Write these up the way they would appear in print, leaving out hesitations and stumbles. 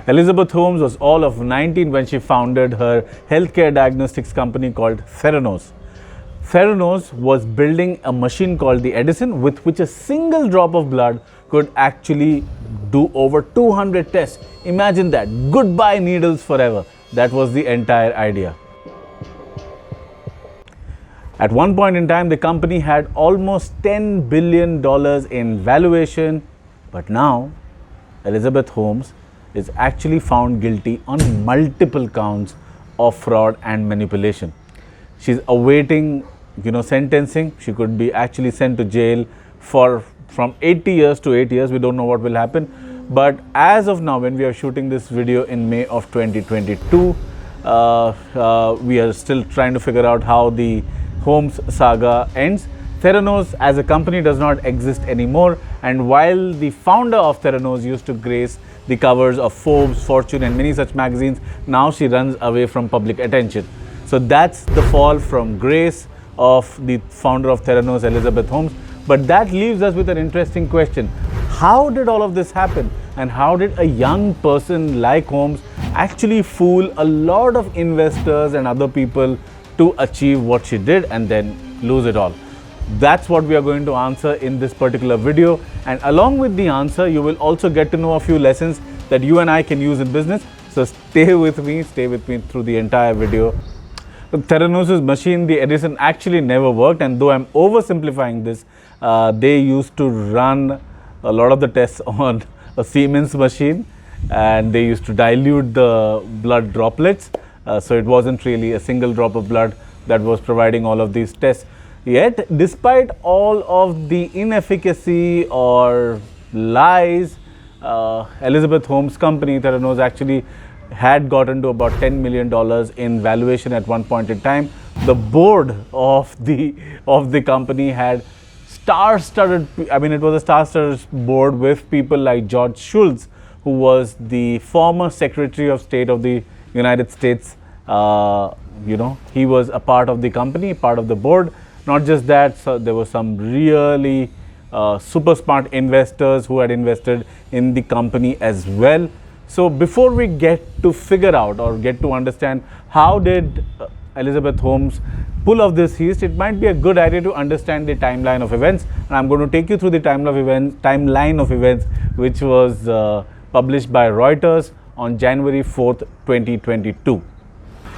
Elizabeth Holmes was all of 19 when she founded her healthcare diagnostics company called Theranos. Theranos was building a machine called the Edison, with which a single drop of blood could actually do over 200 tests. Imagine that. Goodbye needles forever. That was the entire idea. At one point in time, the company had almost $10 billion in valuation, but now Elizabeth Holmes is actually found guilty on multiple counts of fraud and manipulation. She's awaiting, sentencing. She could be actually sent to jail for from 80 years to 8 years. We don't know what will happen. But as of now, when we are shooting this video in May of 2022, we are still trying to figure out how the Holmes saga ends. Theranos as a company does not exist anymore, and while the founder of Theranos used to grace the covers of Forbes, Fortune and many such magazines, now she runs away from public attention. So that's the fall from grace of the founder of Theranos, Elizabeth Holmes. But that leaves us with an interesting question. How did all of this happen? And how did a young person like Holmes actually fool a lot of investors and other people to achieve what she did and then lose it all? That's what we are going to answer in this particular video. And along with the answer, you will also get to know a few lessons that you and I can use in business. So stay with me through the entire video. Theranos' machine, the Edison, actually never worked, and though I'm oversimplifying this, they used to run a lot of the tests on a Siemens machine, and they used to dilute the blood droplets, so it wasn't really a single drop of blood that was providing all of these tests. Yet, despite all of the inefficacy or lies, Elizabeth Holmes' company, Theranos, actually had gotten to about $10 million in valuation at one point in time. The board of the company had star-studded, it was a star-studded board with people like George Shultz, who was the former Secretary of State of the United States. He was a part of the company, part of the board. Not just that, so there were some really super smart investors who had invested in the company as well. So before we get to figure out or get to understand how did Elizabeth Holmes pull off this heist, it might be a good idea to understand the timeline of events. And I'm going to take you through the timeline of events, which was published by Reuters on January 4th, 2022.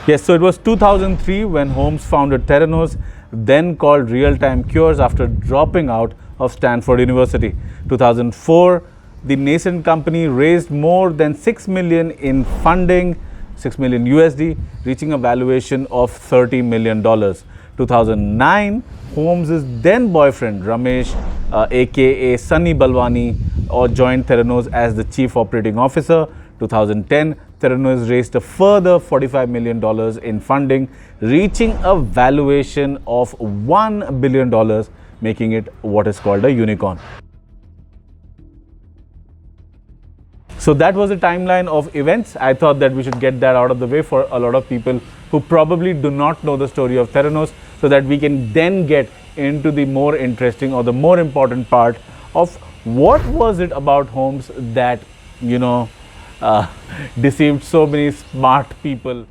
Yes, so it was 2003 when Holmes founded Theranos, then called Real-Time Cures, after dropping out of Stanford University. 2004, the nascent company raised more than $6 million in funding, $6 million USD, reaching a valuation of $30 million. 2009, Holmes' then boyfriend Ramesh, aka Sunny Balwani, joined Theranos as the chief operating officer. 2010, Theranos raised a further $45 million in funding, reaching a valuation of $1 billion, making it what is called a unicorn. So that was the timeline of events. I thought that we should get that out of the way for a lot of people who probably do not know the story of Theranos, so that we can then get into the more interesting or the more important part of what was it about Holmes that, deceived so many smart people.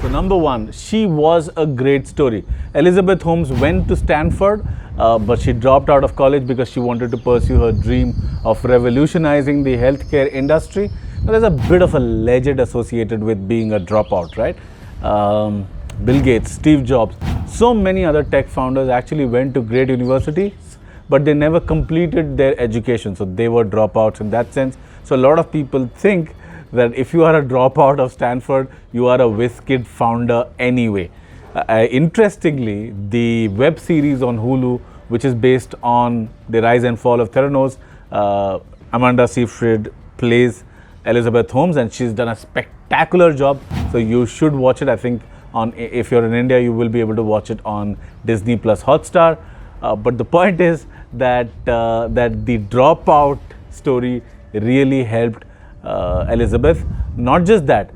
So number one, she was a great story. Elizabeth Holmes went to Stanford, but she dropped out of college because she wanted to pursue her dream of revolutionizing the healthcare industry. Now, there's a bit of a legend associated with being a dropout, right? Bill Gates, Steve Jobs, so many other tech founders actually went to great universities, but they never completed their education. So they were dropouts in that sense. So a lot of people think that if you are a dropout of Stanford, you are a whiz-kid founder anyway. Interestingly, the web series on Hulu, which is based on the rise and fall of Theranos, Amanda Seyfried plays Elizabeth Holmes, and she's done a spectacular job. So you should watch it. I think if you're in India, you will be able to watch it on Disney Plus Hotstar. But the point is that the dropout story really helped Elizabeth. Not just that,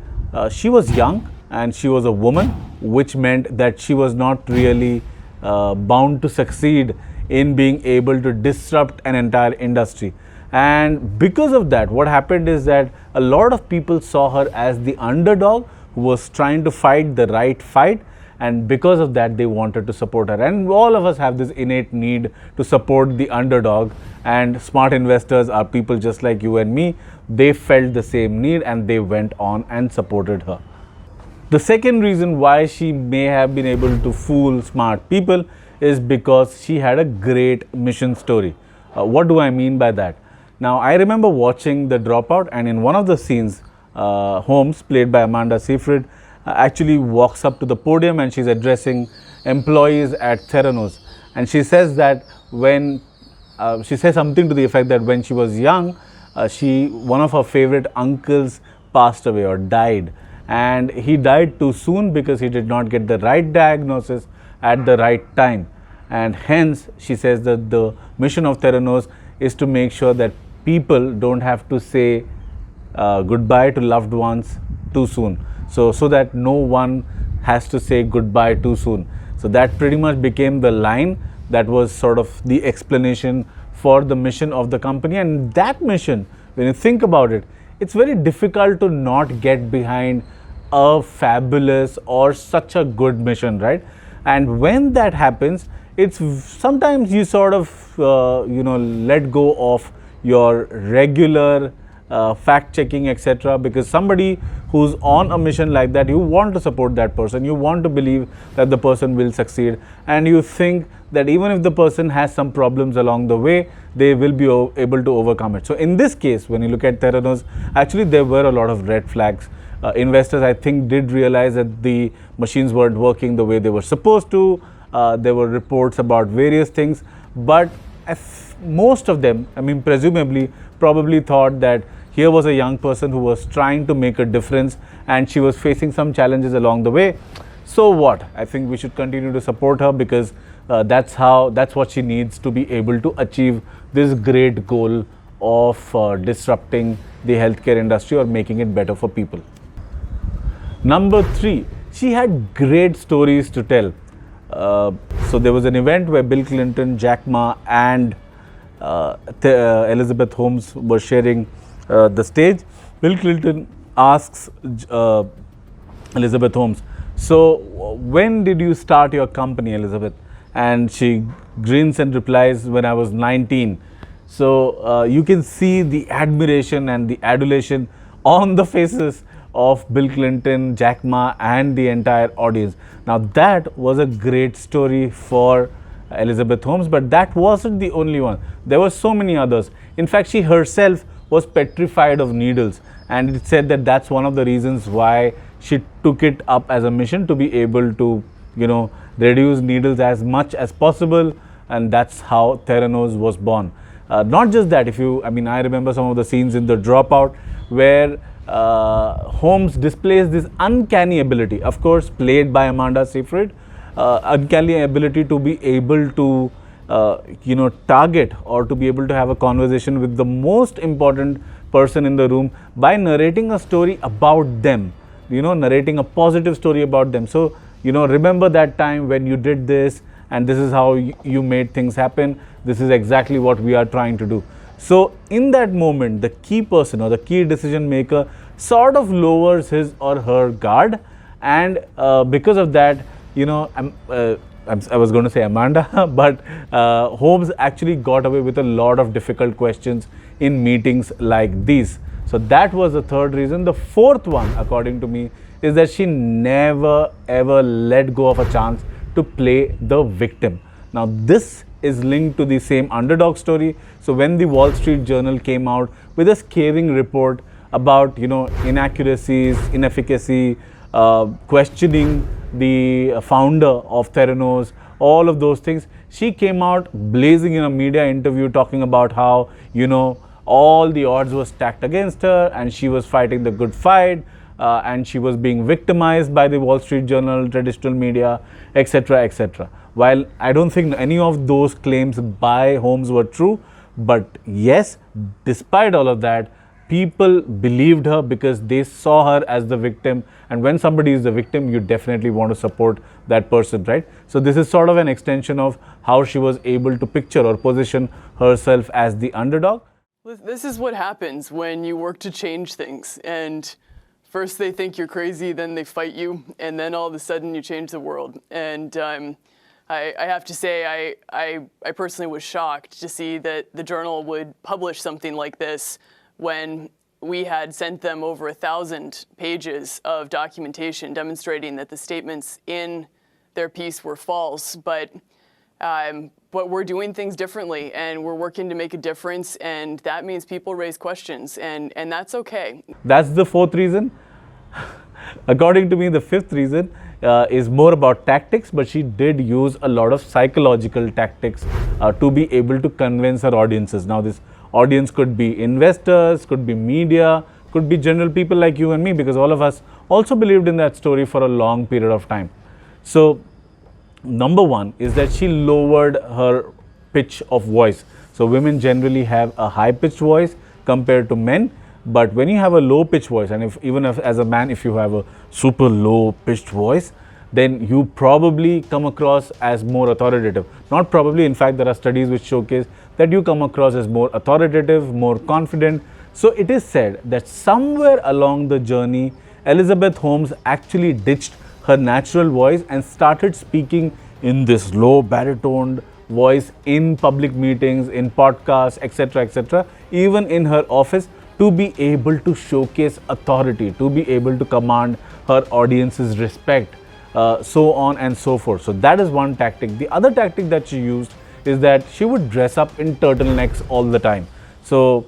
she was young and she was a woman, which meant that she was not really bound to succeed in being able to disrupt an entire industry. And because of that, what happened is that a lot of people saw her as the underdog who was trying to fight the right fight, and because of that they wanted to support her. And all of us have this innate need to support the underdog, and smart investors are people just like you and me. They felt the same need and they went on and supported her. The second reason why she may have been able to fool smart people is because she had a great mission story. What do I mean by that? Now, I remember watching The Dropout, and in one of the scenes, Holmes, played by Amanda Seyfried, actually walks up to the podium and she's addressing employees at Theranos. And she says that when, she says something to the effect that when she was young, one of her favorite uncles passed away or died. And he died too soon because he did not get the right diagnosis at the right time. And hence, she says that the mission of Theranos is to make sure that people don't have to say goodbye to loved ones too soon. So that no one has to say goodbye too soon. So that pretty much became the line that was sort of the explanation for the mission of the company. And that mission, when you think about it, it's very difficult to not get behind a fabulous or such a good mission, right? And when that happens, it's sometimes you sort of let go of your regular fact checking, etc., because somebody who's on a mission like that, you want to support that person, you want to believe that the person will succeed, and you think that even if the person has some problems along the way, they will be able to overcome it. So in this case, when you look at Theranos, actually there were a lot of red flags. Investors, I think, did realize that the machines weren't working the way they were supposed to. There were reports about various things, but most of them, I mean, presumably, probably thought that here was a young person who was trying to make a difference and she was facing some challenges along the way. So what? I think we should continue to support her because that's what she needs to be able to achieve this great goal of disrupting the healthcare industry or making it better for people. Number 3, she had great stories to tell. So there was an event where Bill Clinton, Jack Ma, and Elizabeth Holmes were sharing the stage. Bill Clinton asks Elizabeth Holmes, "So when did you start your company, Elizabeth?" And she grins and replies, "When I was 19." So you can see the admiration and the adulation on the faces of Bill Clinton, Jack Ma, and the entire audience. Now that was a great story for Elizabeth Holmes, but that wasn't the only one. There were so many others. In fact, she herself was petrified of needles, and it said that that's one of the reasons why she took it up as a mission to be able to, reduce needles as much as possible, and that's how Theranos was born. Not just that, I remember some of the scenes in The Dropout where Holmes displays this uncanny ability, of course played by Amanda Seyfried, uncanny ability to be able to target or to be able to have a conversation with the most important person in the room by narrating a story about them, narrating a positive story about them. So, remember that time when you did this and this is how you made things happen. This is exactly what we are trying to do. So in that moment, the key person or the key decision maker sort of lowers his or her guard, and because of that, I was going to say Amanda, but Holmes actually got away with a lot of difficult questions in meetings like these. So that was the third reason. The fourth one, according to me, is that she never ever let go of a chance to play the victim. Now this is linked to the same underdog story. So when the Wall Street Journal came out with a scathing report about inaccuracies, inefficacy, questioning the founder of Theranos, all of those things, she came out blazing in a media interview talking about how all the odds were stacked against her and she was fighting the good fight, and she was being victimized by the Wall Street Journal, traditional media, etc., etc. While I don't think any of those claims by Holmes were true, but yes, despite all of that, people believed her because they saw her as the victim, and when somebody is the victim, you definitely want to support that person, right? So this is sort of an extension of how she was able to picture or position herself as the underdog. This is what happens when you work to change things. And first they think you're crazy, then they fight you, and then all of a sudden you change the world. And I have to say, I personally was shocked to see that the journal would publish something like this when we had sent them over 1,000 pages of documentation demonstrating that the statements in their piece were false. But we're doing things differently, and we're working to make a difference, and that means people raise questions, and that's okay. That's the fourth reason. According to me, the fifth reason is more about tactics, but she did use a lot of psychological tactics to be able to convince her audiences. Now, this audience could be investors, could be media, could be general people like you and me, because all of us also believed in that story for a long period of time. So, number one is that she lowered her pitch of voice. So women generally have a high pitched voice compared to men, but when you have a low pitched voice, and even as a man, if you have a super low pitched voice, then you probably come across as more authoritative. Not probably, in fact, there are studies which showcase that you come across as more authoritative, more confident. So it is said that somewhere along the journey, Elizabeth Holmes actually ditched her natural voice and started speaking in this low baritoned voice in public meetings, in podcasts, etc., even in her office, to be able to showcase authority, to be able to command her audience's respect, so on and so forth. So that is one tactic. The other tactic that she used is that she would dress up in turtlenecks all the time. So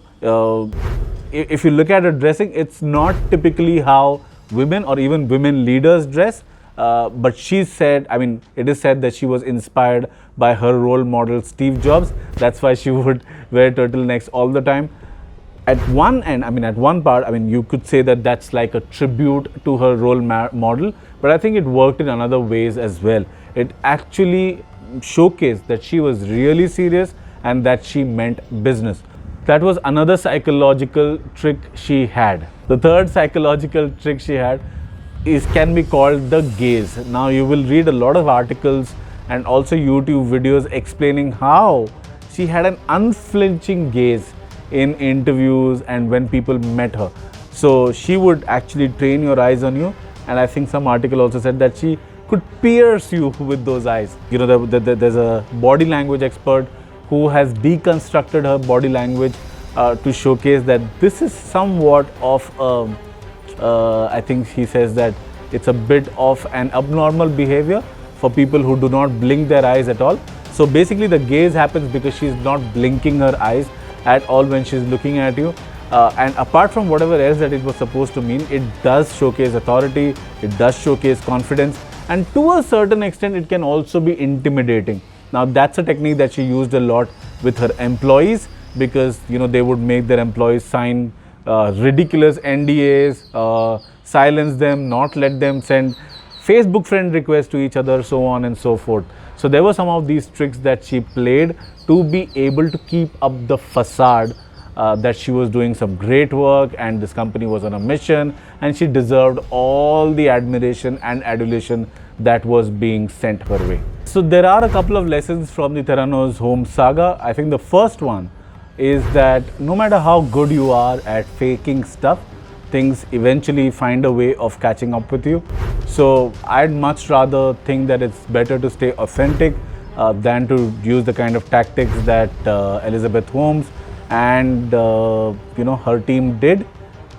if you look at her dressing, it's not typically how women or even women leaders dress. But she said, I mean, it is said that she was inspired by her role model Steve Jobs. That's why she would wear turtlenecks all the time. At one end, I mean, at one part, I mean, you could say that that's like a tribute to her role model, but I think it worked in another ways as well. It actually showcased that she was really serious and that she meant business. That was another psychological trick she had. The third psychological trick she had can be called the gaze. Now you will read a lot of articles and also YouTube videos explaining how she had an unflinching gaze in interviews and when people met her. So she would actually train your eyes on you, and I think some article also said that she could pierce you with those eyes. You know, there's a body language expert who has deconstructed her body language to showcase that this is somewhat of I think he says that it's a bit of an abnormal behavior for people who do not blink their eyes at all. So basically the gaze happens because she's not blinking her eyes at all when she's looking at you. And apart from whatever else that it was supposed to mean, it does showcase authority, it does showcase confidence, and to a certain extent it can also be intimidating. Now that's a technique that she used a lot with her employees, because you know they would make their employees sign ridiculous NDAs, silence them, not let them send Facebook friend requests to each other, so on and so forth. So there were some of these tricks that she played to be able to keep up the facade that she was doing some great work and this company was on a mission and she deserved all the admiration and adulation that was being sent her way. So there are a couple of lessons from the Theranos-Holmes saga. I think the first one is that no matter how good you are at faking stuff, things eventually find a way of catching up with you. So I'd much rather think that it's better to stay authentic than to use the kind of tactics that Elizabeth Holmes and her team did,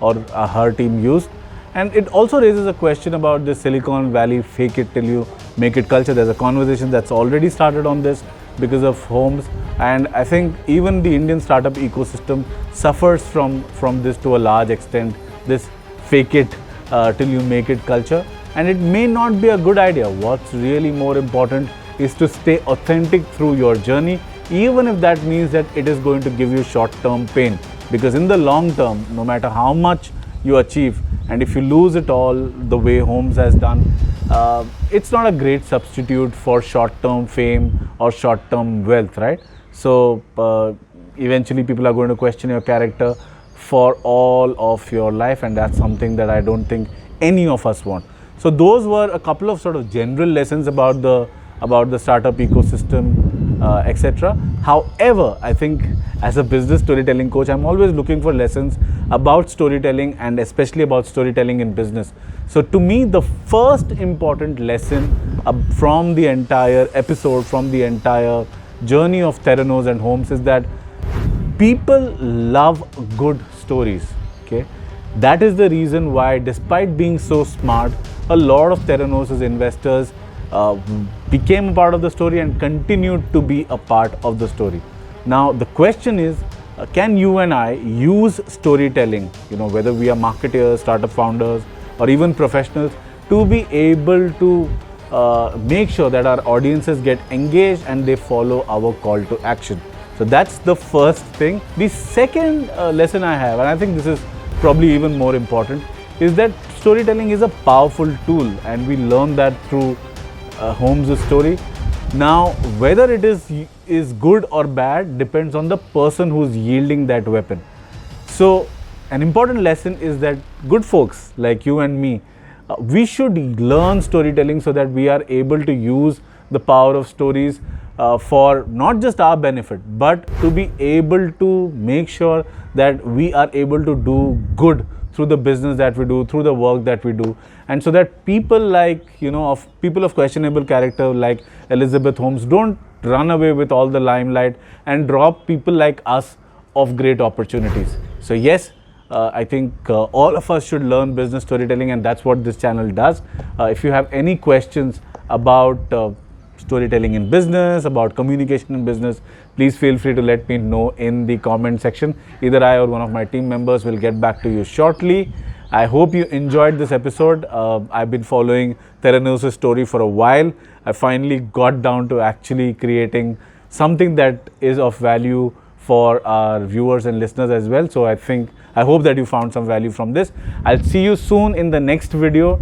or her team used. And it also raises a question about the Silicon Valley fake it till you make it culture. There's a conversation that's already started on this because of Holmes, and I think even the Indian startup ecosystem suffers from this to a large extent, this fake it till you make it culture, and it may not be a good idea. What's really more important is to stay authentic through your journey, even if that means that it is going to give you short-term pain, because in the long term, no matter how much you achieve, and if you lose it all the way Holmes has done, it's not a great substitute for short-term fame or short-term wealth, right? So eventually people are going to question your character for all of your life, and that's something that I don't think any of us want. So those were a couple of sort of general lessons about the startup ecosystem, etc. However, I think as a business storytelling coach, I'm always looking for lessons about storytelling and especially about storytelling in business. So to me, the first important lesson from the entire episode, from the entire journey of Theranos-Holmes is that people love good stories. Okay, that is the reason why, despite being so smart, a lot of Theranos' investors became a part of the story and continued to be a part of the story. Now the question is, can you and I use storytelling, whether we are marketers, startup founders, or even professionals, to be able to make sure that our audiences get engaged and they follow our call to action. So that's the first thing. The second lesson I have, and I think this is probably even more important, is that storytelling is a powerful tool, and we learn that through Holmes' story. Now, whether it is good or bad depends on the person who's yielding that weapon. So an important lesson is that good folks like you and me, we should learn storytelling so that we are able to use the power of stories for not just our benefit, but to be able to make sure that we are able to do good through the business that we do, through the work that we do, and so that people like, people of questionable character like Elizabeth Holmes don't run away with all the limelight and rob people like us of great opportunities. So yes, I think all of us should learn business storytelling, and that's what this channel does. If you have any questions about storytelling in business, about communication in business, please feel free to let me know in the comment section. Either I or one of my team members will get back to you shortly. I hope you enjoyed this episode. I've been following Theranos' story for a while. I finally got down to actually creating something that is of value for our viewers and listeners as well. So I hope that you found some value from this. I'll see you soon in the next video.